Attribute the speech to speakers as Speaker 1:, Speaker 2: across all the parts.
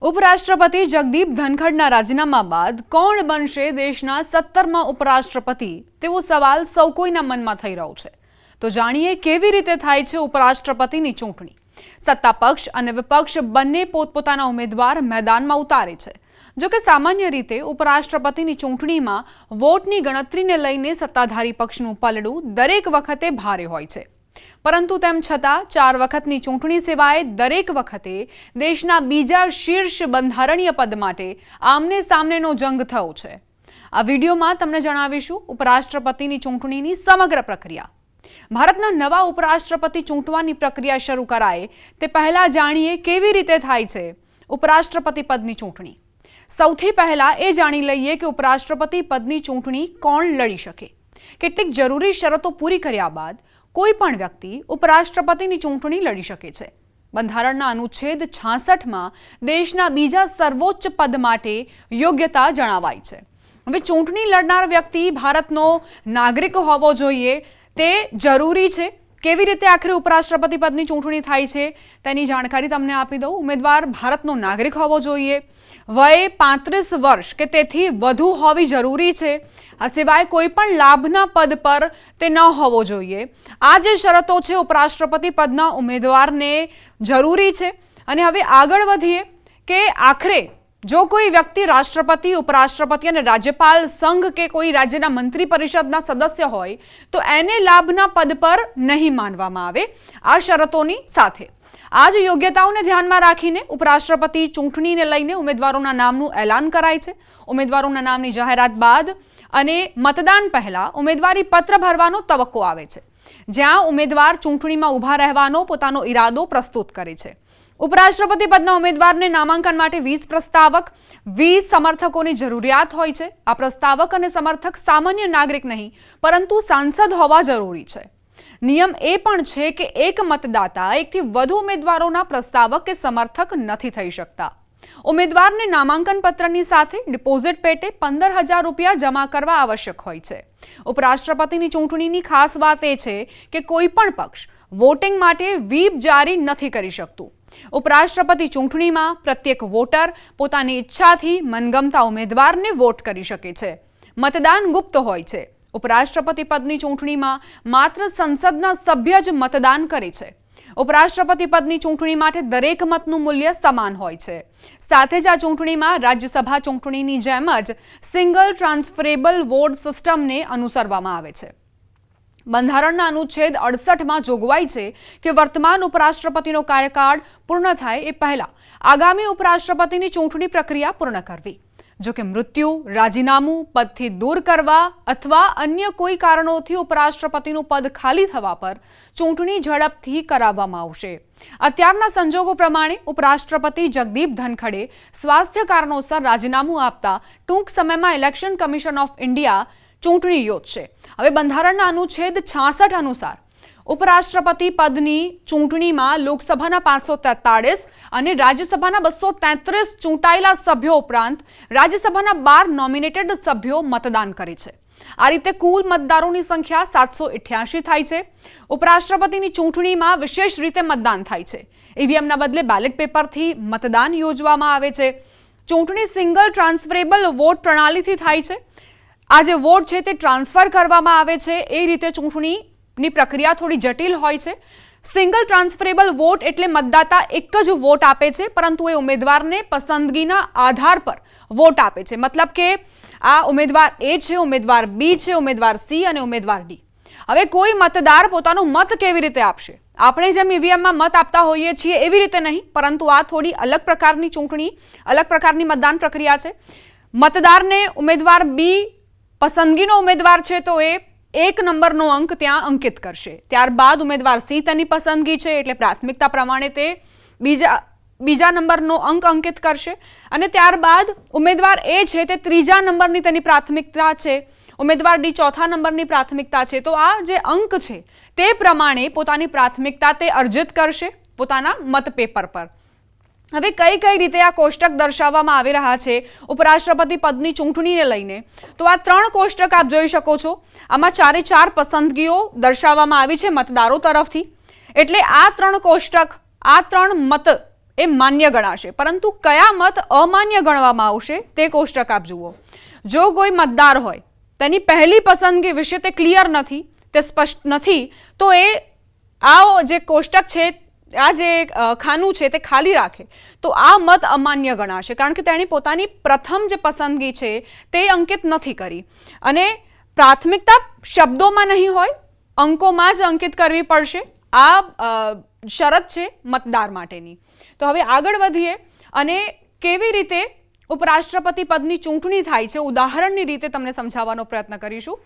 Speaker 1: ઉપરાષ્ટ્રપતિ જગદીપ ધનખડના રાજીનામા બાદ કોણ બનશે દેશના 17મા ઉપરાષ્ટ્રપતિ તેવો સવાલ સૌ કોઈના મનમાં થઈ રહ્યો છે। તો જાણીએ કેવી રીતે થાય છે ઉપરાષ્ટ્રપતિની ચૂંટણી। સત્તા પક્ષ અને વિપક્ષ બંને પોતપોતાના ઉમેદવાર મેદાનમાં ઉતારે છે। જો કે સામાન્ય રીતે ઉપરાષ્ટ્રપતિની ચૂંટણીમાં વોટની ગણતરીને લઈને સત્તાધારી પક્ષનું પલડું દરેક વખતે ભારે હોય છે। પરંતુ તેમ છતાં 4 વખતની ચૂંટણી સિવાય દરેક વખતે દેશના બીજા શીર્ષ બંધારણીય પદ માટે આમને સામનેનો જંગ થયો છે। આ વિડીયોમાં તમને જણાવીશું ઉપરાષ્ટ્રપતિની ચૂંટણીની સમગ્ર પ્રક્રિયા। ભારતના નવા ઉપરાષ્ટ્રપતિ ચૂંટવાની પ્રક્રિયા શરૂ કરાય તે પહેલા જાણીએ કેવી રીતે થાય છે ઉપરાષ્ટ્રપતિ પદની ચૂંટણી। સૌથી પહેલા એ જાણી લઈએ કે ઉપરાષ્ટ્રપતિ પદની ચૂંટણી કોણ લડી શકે। કેટલીક જરૂરી શરતો પૂરી કર્યા બાદ કોઈ પણ વ્યક્તિ ઉપરાષ્ટ્રપતિની ચૂંટણી લડી શકે છે। બંધારણના અનુચ્છેદ 66માં દેશના બીજા સર્વોચ્ચ પદ માટે યોગ્યતા જણાવાઈ છે। હવે ચૂંટણી લડનાર વ્યક્તિ ભારતનો નાગરિક હોવો જોઈએ તે જરૂરી છે। કેવી રીતે આખરે ઉપરાષ્ટ્રપતિ પદની ચૂંટણી થાય છે તેની જાણકારી તમને આપી દઉં। ઉમેદવાર ભારતનો નાગરિક હોવો જોઈએ, વય 35 વર્ષ કે તેથી વધુ હોવી જરૂરી છે। આ સિવાય કોઈ પણ લાભના પદ પર તે ન હોવો જોઈએ। આ જે શરતો છે ઉપરાષ્ટ્રપતિ પદના ઉમેદવારને જરૂરી છે। અને હવે આગળ વધીએ કે આખરે જો કોઈ વ્યક્તિ રાષ્ટ્રપતિ, ઉપરાષ્ટ્રપતિ અને રાજ્યપાલ સંઘ કે કોઈ રાજ્યના મંત્રી પરિષદના સદસ્ય હોય તો એને લાભના પદ પર નહીં માનવામાં આવે આ શરતોની સાથે। આ જ યોગ્યતાઓને ધ્યાનમાં રાખીને ઉપરાષ્ટ્રપતિ ચૂંટણીને લઈને ઉમેદવારોના નામનું એલાન કરાય છે। ઉમેદવારોના નામની જાહેરાત બાદ અને મતદાન પહેલા ઉમેદવારી પત્ર ભરવાનો તબક્કો આવે છે, જ્યાં ઉમેદવાર ચૂંટણીમાં ઊભા રહેવાનો પોતાનો ઈરાદો પ્રસ્તુત કરે છે। ઉપરાષ્ટ્રપતિ પદના ઉમેદવારને નામાંકન માટે 20 પ્રસ્તાવક, 20 સમર્થકોની જરૂરિયાત હોય છે। આ પ્રસ્તાવક અને સમર્થક સામાન્ય નાગરિક નહીં પરંતુ સાંસદ હોવા જરૂરી છે। નિયમ એ પણ છે કે એક મતદાતા એકથી વધુ ઉમેદવારોના પ્રસ્તાવક કે સમર્થક નથી થઈ શકતા। ઉમેદવારને નામાંકન પત્રની સાથે ડિપોઝિટ પેટે 15,000 રૂપિયા જમા કરવા આવશ્યક હોય છે। ઉપરાષ્ટ્રપતિની ચૂંટણીની ખાસ વાત એ છે કે કોઈ પણ પક્ષ વોટિંગ માટે વ્હીપ જારી નથી કરી શકતું। ઉપરાષ્ટ્રપતિ ચૂંટણીમાં પ્રત્યેક વોટર પોતાની ઈચ્છાથી મનગમતા ઉમેદવારને વોટ કરી શકે છે। મતદાન ગુપ્ત હોય છે। ઉપરાષ્ટ્રપતિ પદની ચૂંટણીમાં માત્ર સંસદના સભ્ય જ મતદાન કરે છે। ઉપરાષ્ટ્રપતિ પદની ચૂંટણી માટે દરેક મતનું મૂલ્ય સમાન હોય છે। સાથે જ આ ચૂંટણીમાં રાજ્યસભા ચૂંટણીની જેમ જ સિંગલ ટ્રાન્સફરેબલ વોટ સિસ્ટમને અનુસરવામાં આવે છે। બંધારણના અનુચ્છેદ 68માં જોગવાઈ છે કે વર્તમાન ઉપરાષ્ટ્રપતિનો કાર્યકાળ પૂર્ણ થાય એ પહેલા આગામી ઉપરાષ્ટ્રપતિની ચૂંટણી પ્રક્રિયા પૂર્ણ કરવી। જો કે મૃત્યુ, રાજીનામું, પદથી દૂર કરવા અથવા અન્ય કોઈ કારણોથી ઉપરાષ્ટ્રપતિનું પદ ખાલી થવા પર ચૂંટણી ઝડપથી કરાવવામાં આવશે। અત્યારના સંજોગો પ્રમાણે ઉપરાષ્ટ્રપતિ જગદીપ ધનખડે સ્વાસ્થ્ય કારણોસર રાજીનામું આપતા ટૂંક સમયમાં ઇલેક્શન કમિશન ઓફ ઇન્ડિયા ચૂંટણી યોજશે। હવે બંધારણના અનુચ્છેદ 66 અનુસાર ઉપરાષ્ટ્રપતિ પદની ચૂંટણીમાં લોકસભાના 543 અને રાજ્યસભાના 233 ચૂંટાયેલા સભ્યો ઉપરાંત રાજ્યસભાના 12 નોમિનેટેડ સભ્યો મતદાન કરે છે। આ રીતે કુલ મતદારોની સંખ્યા 788 થાય છે। ઉપરાષ્ટ્રપતિની ચૂંટણીમાં વિશેષ રીતે મતદાન થાય છે। ઈવીએમના બદલે બેલેટ પેપરથી મતદાન યોજવામાં આવે છે। ચૂંટણી સિંગલ ટ્રાન્સફરેબલ વોટ પ્રણાલીથી થાય છે। આ જે વોટ છે તે ટ્રાન્સફર કરવામાં આવે છે। એ રીતે ચૂંટણીની પ્રક્રિયા થોડી જટિલ હોય છે। સિંગલ ટ્રાન્સફરેબલ વોટ એટલે મતદાતા એક જ વોટ આપે છે પરંતુ એ ઉમેદવારને પસંદગીના આધાર પર વોટ આપે છે। મતલબ કે આ ઉમેદવાર એ છે, ઉમેદવાર બી છે, ઉમેદવાર સી અને ઉમેદવાર ડી। હવે કોઈ મતદાર પોતાનો મત કેવી રીતે આપશે? આપણે જેમ ઈવીએમમાં મત આપતા હોઈએ છીએ એવી રીતે નહીં, પરંતુ આ થોડી અલગ પ્રકારની ચૂંટણી, અલગ પ્રકારની મતદાન પ્રક્રિયા છે। મતદારને ઉમેદવાર બી પસંદગીનો ઉમેદવાર છે તો એ 1 નંબરનો અંક ત્યાં અંકિત કરશે। ત્યારબાદ ઉમેદવાર સી તેની પસંદગી છે એટલે પ્રાથમિકતા પ્રમાણે તે બીજા નંબરનો અંક અંકિત કરશે અને ત્યારબાદ ઉમેદવાર એ છે તે 3જા નંબરની તેની પ્રાથમિકતા છે, ઉમેદવાર ડી 4થા નંબરની પ્રાથમિકતા છે। તો આ જે અંક છે તે પ્રમાણે પોતાની પ્રાથમિકતા તે અર્જિત કરશે પોતાના મત પેપર પર। હવે કઈ રીતે આ કોષ્ટક દર્શાવવામાં આવી રહ્યા છે ઉપરાષ્ટ્રપતિ પદની ચૂંટણીને લઈને? તો આ 3 કોષ્ટક આપ જોઈ શકો છો। આમાં 4 પસંદગીઓ દર્શાવવામાં આવી છે મતદારો તરફથી। એટલે આ 3 કોષ્ટક, આ 3 મત એ માન્ય ગણાશે, પરંતુ કયા મત અમાન્ય ગણવામાં આવશે તે કોષ્ટક આપ જુઓ. જો કોઈ મતદાર હોય તેની પહેલી પસંદગી વિશે તે ક્લિયર નથી, તે સ્પષ્ટ નથી, તો એ આ જે કોષ્ટક છે, આ જે ખાનું છે તે ખાલી રાખે તો આ મત અમાન્ય ગણાશે, કારણ કે તેની પોતાની પ્રથમ જે પસંદગી છે તે અંકિત નથી કરી. અને પ્રાથમિકતા શબ્દોમાં નહીં હોય, અંકોમાં જ અંકિત કરવી પડશે. આ શરત છે મતદાર માટેની. તો હવે આગળ વધીએ અને કેવી રીતે ઉપરાષ્ટ્રપતિ પદની ચૂંટણી થાય છે ઉદાહરણની રીતે તમને સમજાવવાનો પ્રયત્ન કરીશું.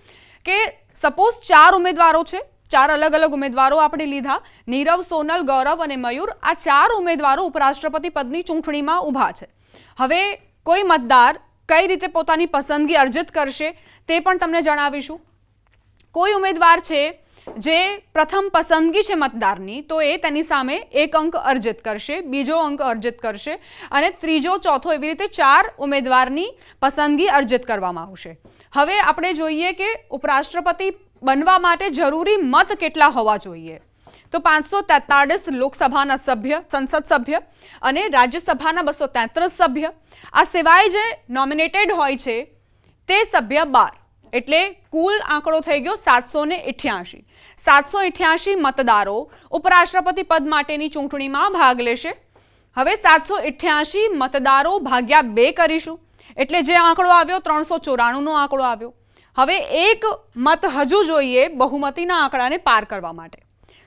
Speaker 1: કે સપોઝ 4 ઉમેદવારો છે, 4 અલગ અલગ ઉમેદવારો આપણે લીધા, નીરવ, સોનલ, ગૌરવ અને મયુર. આ 4 ઉમેદવારો ઉપરાષ્ટ્રપતિ પદની ચૂંટણીમાં ઊભા છે. હવે કોઈ મતદાર કઈ રીતે પોતાની પસંદગી અર્જિત કરશે તે પણ તમને જણાવીશું. કોઈ ઉમેદવાર છે જે પ્રથમ પસંદગી છે મતદારની, તો એ તેની સામે 1 અંક અર્જિત કરશે, બીજો અંક અર્જિત કરશે અને ત્રીજો, ચોથો, એવી રીતે 4 ઉમેદવારની પસંદગી અર્જિત કરવામાં આવશે. હવે આપણે જોઈએ કે ઉપરાષ્ટ્રપતિ બનવા માટે જરૂરી મત કેટલા હોવા જોઈએ. તો 543 લોકસભાના સભ્ય, સંસદ સભ્ય અને રાજ્યસભાના 233 સભ્ય. આ સિવાય જે નોમિનેટેડ હોય છે તે સભ્ય 12, એટલે કુલ આંકડો થઈ ગયો 788. 788 મતદારો ઉપરાષ્ટ્રપતિ પદ માટેની ચૂંટણીમાં ભાગ લેશે. હવે 788 મતદારો ભાગ્યા 2 કરીશું, એટલે જે આંકડો આવ્યો 394નો આંકડો આવ્યો. હવે એક મત હજુ જોઈએ બહુમતીના આંકડાને પાર કરવા માટે.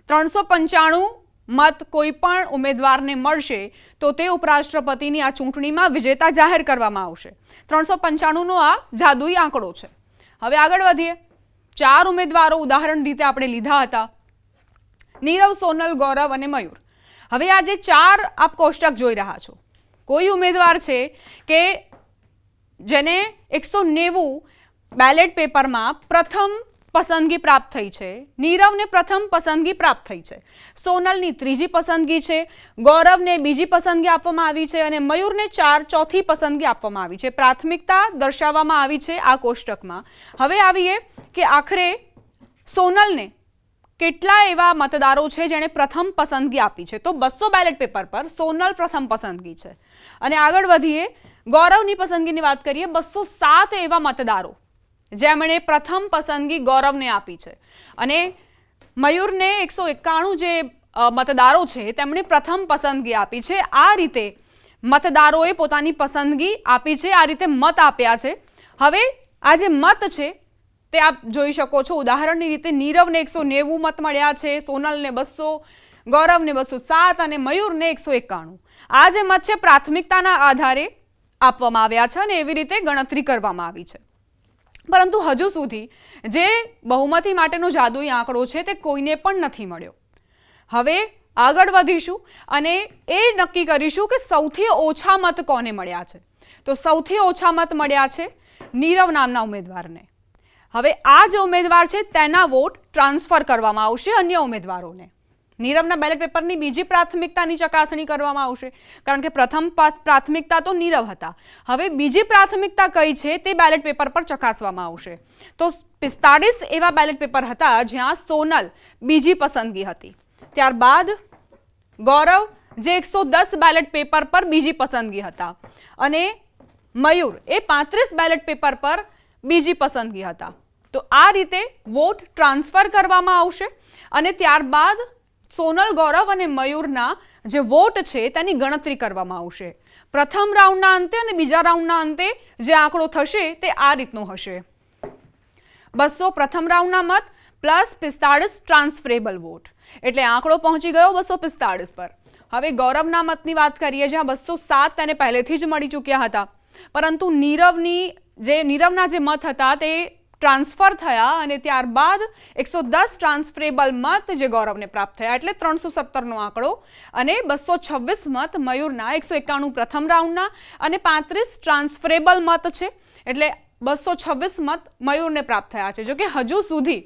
Speaker 1: 395 મત કોઈ પણ ઉમેદવારને મળશે તો તે ઉપરાષ્ટ્રપતિની આ ચૂંટણીમાં વિજેતા જાહેર કરવામાં આવશે. 395નો આ જાદુઈ આંકડો છે. હવે આગળ વધીએ. 4 ઉમેદવારો ઉદાહરણ રીતે આપણે લીધા હતા, નીરવ, સોનલ, ગૌરવ અને મયુર. હવે આ જે 4 આપ કોષ્ટક જોઈ રહ્યા છો, કોઈ ઉમેદવાર છે કે જેને 190 બેલેટ પેપરમાં પ્રથમ પસંદગી પ્રાપ્ત થઈ છે, નીરવને પ્રથમ પસંદગી પ્રાપ્ત થઈ છે, સોનલની ત્રીજી પસંદગી છે, ગૌરવને બીજી પસંદગી આપવામાં આવી છે અને મયુરને ચોથી પસંદગી આપવામાં આવી છે. પ્રાથમિકતા દર્શાવવામાં આવી છે આ કોષ્ટકમાં. હવે આવીએ કે આખરે સોનલને કેટલા એવા મતદારો છે જેણે પ્રથમ પસંદગી આપી છે. તો 200 બેલેટ પેપર પર સોનલ પ્રથમ પસંદગી છે. અને આગળ વધીએ, ગૌરવની પસંદગીની વાત કરીએ, 207 એવા મતદારો જેમણે પ્રથમ પસંદગી ગૌરવને આપી છે અને મયુરને 191 જે મતદારો છે તેમણે પ્રથમ પસંદગી આપી છે. આ રીતે મતદારોએ પોતાની પસંદગી આપી છે, આ રીતે મત આપ્યા છે. હવે આ જે મત છે તે આપ જોઈ શકો છો. ઉદાહરણની રીતે નીરવને 190 મત મળ્યા છે, સોનલને 200, ગૌરવને 207 અને મયુરને 191. આ જે મત છે પ્રાથમિકતાના આધારે આપવામાં આવ્યા છે અને એવી રીતે ગણતરી કરવામાં આવી છે. પરંતુ હજુ સુધી જે બહુમતી માટેનો જાદુઈ આંકડો છે તે કોઈને પણ નથી મળ્યો. હવે આગળ વધીશું અને એ નક્કી કરીશું કે સૌથી ઓછા મત કોને મળ્યા છે. તો સૌથી ઓછા મત મળ્યા છે નીરવ નામના ઉમેદવારને. હવે આ જે ઉમેદવાર છે તેના વોટ ટ્રાન્સફર કરવામાં આવશે અન્ય ઉમેદવારોને. નીરવના બેલેટ પેપરની બીજી પ્રાથમિકતાની ચકાસણી કરવામાં આવશે, કારણ કે પ્રથમ પ્રાથમિકતા તો નીરવ હતા. હવે બીજી પ્રાથમિકતા કઈ છે તે બેલેટ પેપર પર ચકાસવામાં આવશે. તો 45 એવા બેલેટ પેપર હતા જ્યાં સોનલ બીજી પસંદગી હતી. ત્યારબાદ ગૌરવ જે 110 બેલેટ પેપર પર બીજી પસંદગી હતા અને મયુર એ 35 બેલેટ પેપર પર બીજી પસંદગી હતા. તો આ રીતે વોટ ટ્રાન્સફર કરવામાં આવશે અને ત્યારબાદ સોનલ, ગૌરવ અને મયુરના જે વોટ છે તેની ગણતરી કરવામાં આવશે. પ્રથમ રાઉન્ડના અંતે અને બીજા રાઉન્ડના અંતે જે આંકડો થશે તે આ રીતનો હશે. 200 પ્રથમ રાઉન્ડના મત પ્લસ 45 ટ્રાન્સફરેબલ વોટ, એટલે આંકડો પહોંચી ગયો 245 પર. હવે ગૌરવના મતની વાત કરીએ, જ્યાં 207 તેને પહેલેથી જ મળી ચૂક્યા હતા, પરંતુ નીરવના જે મત હતા તે ટ્રાન્સફર થયા અને ત્યારબાદ 110 ટ્રાન્સફરેબલ મત જે ગૌરવને પ્રાપ્ત થયા, એટલે 317નો આંકડો અને 226 મત મયુરના, 191 પ્રથમ રાઉન્ડના અને 35 ટ્રાન્સફરેબલ મત છે, એટલે 226 મત મયુરને પ્રાપ્ત થયા છે. જોકે હજુ સુધી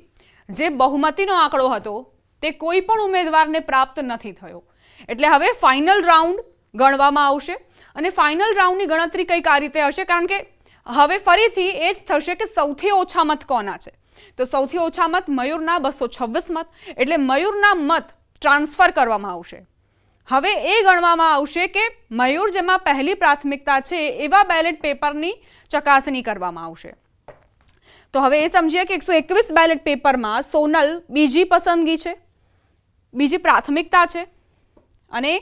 Speaker 1: જે બહુમતીનો આંકડો હતો તે કોઈ પણ ઉમેદવારને પ્રાપ્ત નથી થયો. એટલે હવે ફાઇનલ રાઉન્ડ ગણવામાં આવશે અને ફાઇનલ રાઉન્ડની ગણતરી કંઈક આ રીતે હશે, કારણ કે હવે ફરીથી એ જ થશે કે સૌથી ઓછા મત કોના છે. તો સૌથી ઓછા મત મયુરના 226 મત, એટલે મયુરના મત ટ્રાન્સફર કરવામાં આવશે. હવે એ ગણવામાં આવશે કે મયુર જેમાં પહેલી પ્રાથમિકતા છે એવા બેલેટ પેપરની ચકાસણી કરવામાં આવશે. તો હવે એ સમજીએ કે 121 બેલેટ પેપરમાં સોનલ બીજી પસંદગી છે, બીજી પ્રાથમિકતા છે. અને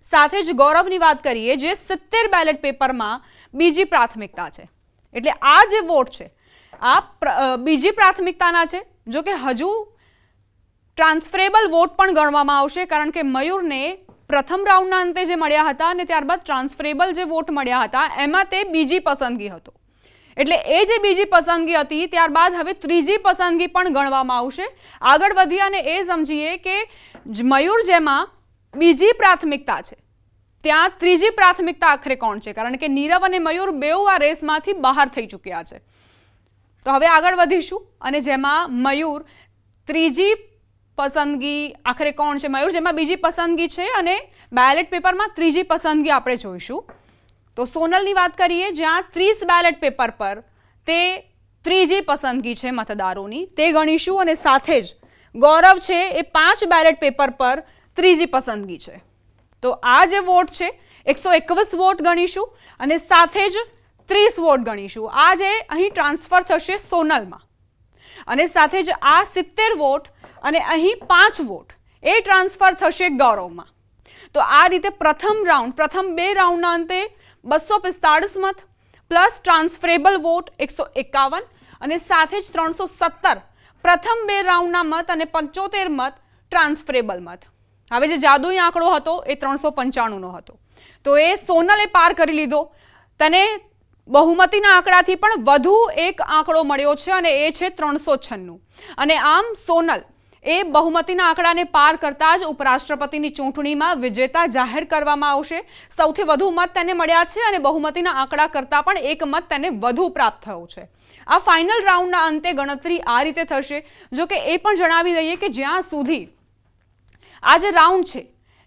Speaker 1: સાથે જ ગૌરવની વાત કરીએ જે 70 બેલેટ પેપરમાં બીજી પ્રાથમિકતા છે. એટલે આ જે વોટ છે આ બીજી પ્રાથમિકતાના છે. જો કે હજુ ટ્રાન્સફરેબલ વોટ પણ ગણવામાં આવશે, કારણ કે મયુરને પ્રથમ રાઉન્ડના અંતે જે મળ્યા હતા અને ત્યારબાદ ટ્રાન્સફરેબલ જે વોટ મળ્યા હતા એમાં તે બીજી પસંદગી હતો. એટલે એ જે બીજી પસંદગી હતી ત્યારબાદ હવે ત્રીજી પસંદગી પણ ગણવામાં આવશે. આગળ વધી અને એ સમજીએ કે મયુર જેમાં બીજી પ્રાથમિકતા છે ત્યાં ત્રીજી પ્રાથમિકતા આખરે કોણ છે, કારણ કે નીરવ અને મયુર બેઉ આ રેસમાંથી બહાર થઈ ચૂક્યા છે. તો હવે આગળ વધીશું અને જેમાં મયુર ત્રીજી પસંદગી આખરે કોણ છે, મયુર જેમાં બીજી પસંદગી છે અને બેલેટ પેપરમાં ત્રીજી પસંદગી આપણે જોઈશું. તો સોનલની વાત કરીએ જ્યાં 30 બેલેટ પેપર પર તે ત્રીજી પસંદગી છે મતદારોની, તે ગણીશું. અને સાથે જ ગૌરવ છે એ 5 બેલેટ પેપર પર ત્રીજી પસંદગી છે. તો આ જે વોટ છે 121 વોટ ગણીશું અને સાથે જ 30 વોટ ગણીશું. આ જે અહીં ટ્રાન્સફર થશે સોનલમાં અને સાથે જ આ 70 વોટ અને અહીં 5 વોટ એ ટ્રાન્સફર થશે ગૌરવમાં. તો આ રીતે પ્રથમ બે રાઉન્ડના અંતે 245 મત પ્લસ ટ્રાન્સફરેબલ વોટ 151 અને સાથે જ 317 પ્રથમ બે રાઉન્ડના મત અને 75 મત ટ્રાન્સફરેબલ મત. હવે જે જાદુઈ આંકડો હતો એ 395નો હતો. તો એ સોનલે પાર કરી લીધો. તને બહુમતીના આંકડાથી પણ વધુ એક આંકડો મળ્યો છે અને એ છે 396. અને આમ સોનલ એ બહુમતીના આંકડાને પાર કરતા જ ઉપરાષ્ટ્રપતિની ચૂંટણીમાં વિજેતા જાહેર કરવામાં આવશે. સૌથી વધુ મત તેને મળ્યા છે અને બહુમતીના આંકડા કરતાં પણ એક મત તેને વધુ પ્રાપ્ત થયો છે. આ ફાઇનલ રાઉન્ડના અંતે ગણતરી આ રીતે થશે. જો કે એ પણ જણાવી દઈએ કે જ્યાં સુધી આ જે રાઉન્ડ છે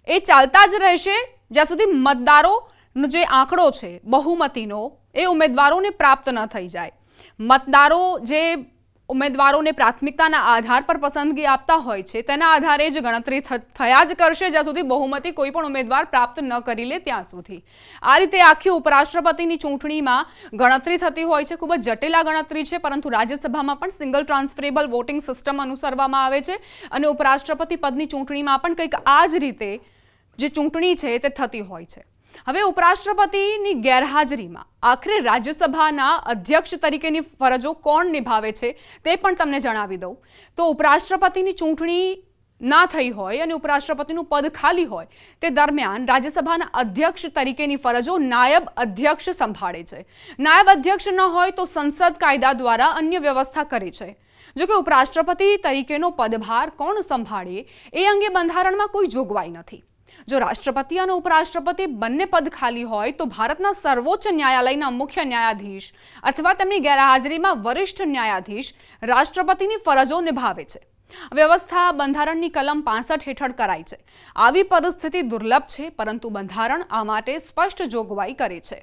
Speaker 1: એ ચાલતા જ રહેશે જ્યાં સુધી મતદારોનો જે આંકડો છે બહુમતીનો એ ઉમેદવારોને પ્રાપ્ત ન થઈ જાય. મતદારો જે ઉમેદવારોને પ્રાથમિકતાના આધાર પર પસંદગી આપતા હોય છે તેના આધારે જ ગણતરી થયા જ કરશે જ્યાં સુધી બહુમતી કોઈ પણ ઉમેદવાર પ્રાપ્ત ન કરી લે ત્યાં સુધી. આ રીતે આખી ઉપરાષ્ટ્રપતિની ચૂંટણીમાં ગણતરી થતી હોય છે. ખૂબ જ જટિલ ગણતરી છે, પરંતુ રાજ્યસભામાં પણ સિંગલ ટ્રાન્સફરેબલ વોટિંગ સિસ્ટમ અનુસરવામાં આવે છે અને ઉપરાષ્ટ્રપતિ પદની ચૂંટણીમાં પણ કંઈક આ જ રીતે જે ચૂંટણી છે તે થતી હોય છે. હવે ઉપરાષ્ટ્રપતિની ગેરહાજરીમાં આખરે રાજ્યસભાના અધ્યક્ષ તરીકેની ફરજો કોણ નિભાવે છે તે પણ તમને જણાવી દઉં. તો ઉપરાષ્ટ્રપતિની ચૂંટણી ના થઈ હોય અને ઉપરાષ્ટ્રપતિનું પદ ખાલી હોય તે દરમિયાન રાજ્યસભાના અધ્યક્ષ તરીકેની ફરજો નાયબ અધ્યક્ષ સંભાળે છે. નાયબ અધ્યક્ષ ન હોય તો સંસદ કાયદા દ્વારા અન્ય વ્યવસ્થા કરે છે. જો કે ઉપરાષ્ટ્રપતિ તરીકેનો પદભાર કોણ સંભાળે એ અંગે બંધારણમાં કોઈ જોગવાઈ નથી. જો રાષ્ટ્રપતિ અને ઉપરાષ્ટ્રપતિ બંને પદ ખાલી હોય તો ભારતના સર્વોચ્ચ ન્યાયાલયના મુખ્ય ન્યાયાધીશ અથવા તેમની ગેરહાજરીમાં વરિષ્ઠ ન્યાયાધીશ રાષ્ટ્રપતિની ફરજો નિભાવે છે. વ્યવસ્થા બંધારણની કલમ 65 હેઠળ કરાઈ છે. આવી પરિસ્થિતિ દુર્લભ છે, પરંતુ બંધારણ આ માટે સ્પષ્ટ જોગવાઈ કરે છે.